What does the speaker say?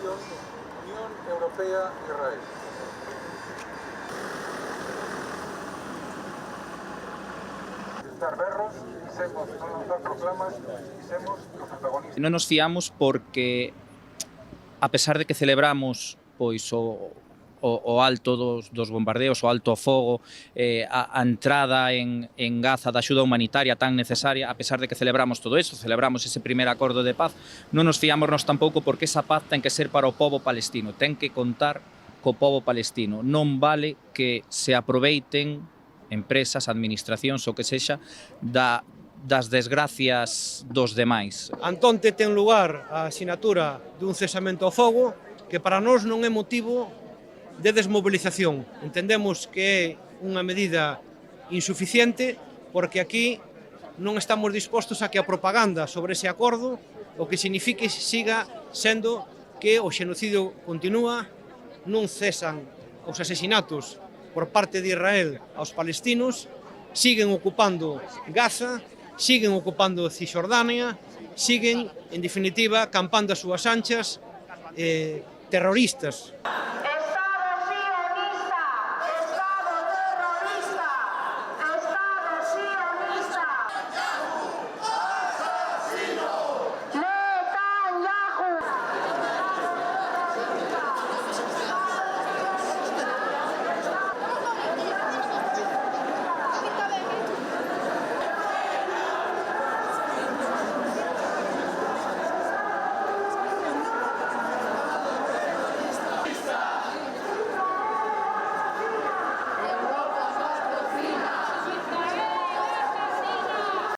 relación Unión Europea-Israel. Dar berros, dixemos, non lanzar proclamas, dixemos os protagonistas. Non nos fiamos porque, a pesar de que celebramos pois o alto dos bombardeos, o alto ao fogo, a entrada en Gaza da axuda humanitaria tan necesaria, a pesar de que celebramos todo eso, celebramos ese primer acordo de paz, non nos fiamos tampouco porque esa paz ten que ser para o pobo palestino, ten que contar co pobo palestino. Non vale que se aproveiten empresas, administracións, o que sexa, das desgracias dos demais. Antonte ten lugar a asinatura dun cesamento ao fogo que para nós non é motivo de desmobilización. Entendemos que é unha medida insuficiente porque aquí non estamos dispostos a que a propaganda sobre ese acordo o que signifique siga sendo que o xenocidio continúa, non cesan os asesinatos por parte de Israel aos palestinos, siguen ocupando Gaza, siguen ocupando Cisjordania, siguen, en definitiva, campando as súas anchas terroristas.